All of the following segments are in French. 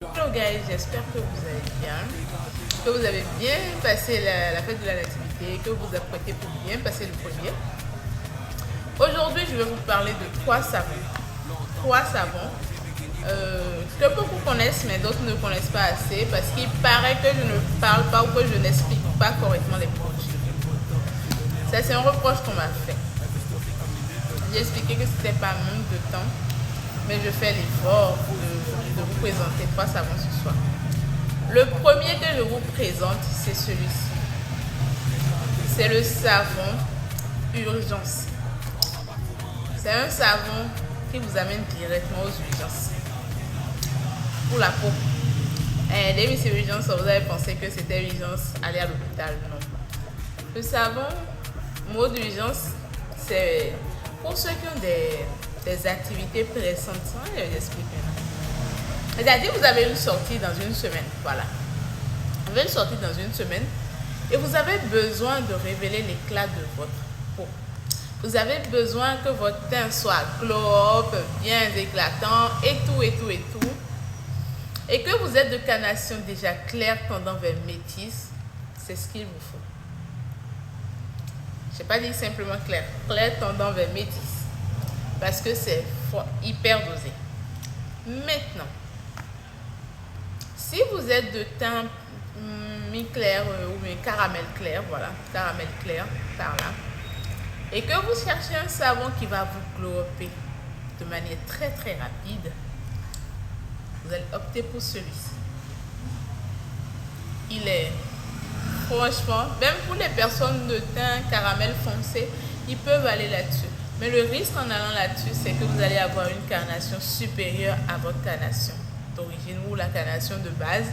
Hello guys, j'espère que vous allez bien, que vous avez bien passé la fête de la nativité, que vous vous apprêtez pour bien passer le premier. Aujourd'hui, je vais vous parler de trois savons. Trois savons que beaucoup connaissent mais d'autres ne connaissent pas assez parce qu'il paraît que je ne parle pas ou que je n'explique pas correctement les produits. Ça, c'est un reproche qu'on m'a fait. J'ai expliqué que c'était pas un manque de temps, mais je fais l'effort de vous présenter trois savons ce soir. Le premier que je vous présente, c'est celui-ci. C'est le savon Urgence. C'est un savon qui vous amène directement aux urgences. Pour la peau. Dès que c'est urgence, vous avez pensé que c'était urgence, aller à l'hôpital. Non. Le savon, mot d'urgence, c'est pour ceux qui ont des activités pressantes. Je vais expliquer maintenant. C'est-à-dire vous avez une sortie dans une semaine. Voilà. Vous avez une sortie dans une semaine et vous avez besoin de révéler l'éclat de votre peau. Vous avez besoin que votre teint soit glow-up, bien éclatant et tout. Et que vous êtes de carnation déjà claire tendant vers métisse, c'est ce qu'il vous faut. Je n'ai pas dit simplement clair, clair tendant vers métisse. Parce que c'est hyper dosé. Maintenant, si vous êtes de teint mi-clair ou caramel clair, voilà, caramel clair par là, et que vous cherchez un savon qui va vous glow-upper de manière très rapide, vous allez opter pour celui-ci. Il est franchement, même pour les personnes de teint caramel foncé, ils peuvent aller là-dessus. Mais le risque en allant là-dessus, c'est que vous allez avoir une carnation supérieure à votre carnation d'origine ou la carnation de base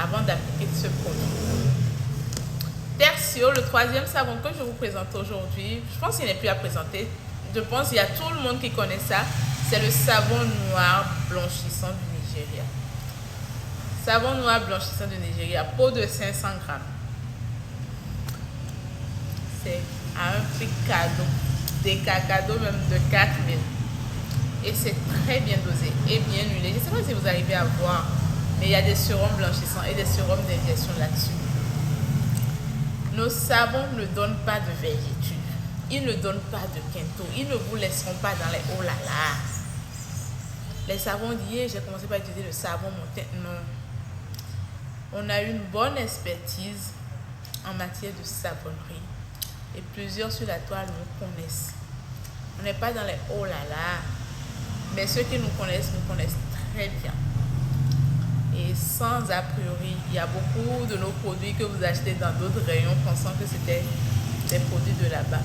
avant d'appliquer ce produit. Tertio, le troisième savon que je vous présente aujourd'hui, je pense qu'il n'est plus à présenter. Je pense qu'il y a tout le monde qui connaît ça. C'est le savon noir blanchissant du Nigeria. Savon noir blanchissant du Nigeria, pot de 500 grammes. C'est à un prix cadeau, des cadeaux même de 4000. Et c'est très bien dosé et bien huilé. Je ne sais pas si vous arrivez à voir, mais il y a des sérums blanchissants et des sérums d'injection là-dessus. Nos savons ne donnent pas de vergeture. Ils ne donnent pas de quinto. Ils ne vous laisseront pas dans les oh là là. Les savons d'hier, j'ai commencé par utiliser le savon monté. Non. On a une bonne expertise en matière de savonnerie. Et plusieurs sur la toile nous connaissent. On n'est pas dans les oh là là. Mais ceux qui nous connaissent très bien. Et sans a priori, il y a beaucoup de nos produits que vous achetez dans d'autres rayons pensant que c'était des produits de là-bas.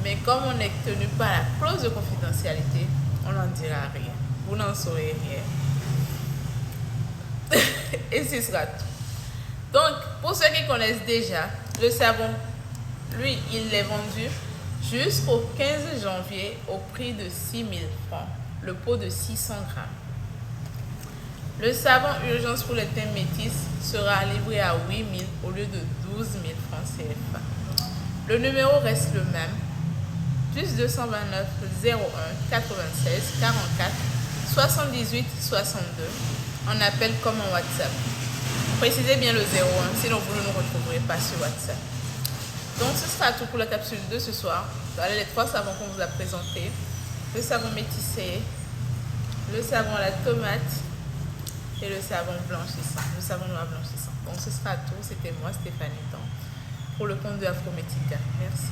Mais comme on est tenu par la clause de confidentialité, on n'en dira rien. Vous n'en saurez rien. Et ce sera tout. Donc, pour ceux qui connaissent déjà, le savon, lui, il est vendu jusqu'au 15 janvier au prix de 6 000 francs. Le pot de 600 grammes. Le savon Urgence pour les teints métis sera livré à 8 000 au lieu de 12 000 francs CFA. Le numéro reste le même. Plus 229 01 96 44 78 62. En appel comme en WhatsApp. Précisez bien le 01, sinon vous ne nous retrouverez pas sur WhatsApp. Donc ce sera tout pour la capsule de ce soir. Voilà les trois savons qu'on vous a présentés. Le savon métissé, le savon à la tomate et le savon blanchissant, le savon noir blanchissant. Donc ce sera tout. C'était moi, Stéphanie Tan, pour le compte de Afromética. Merci.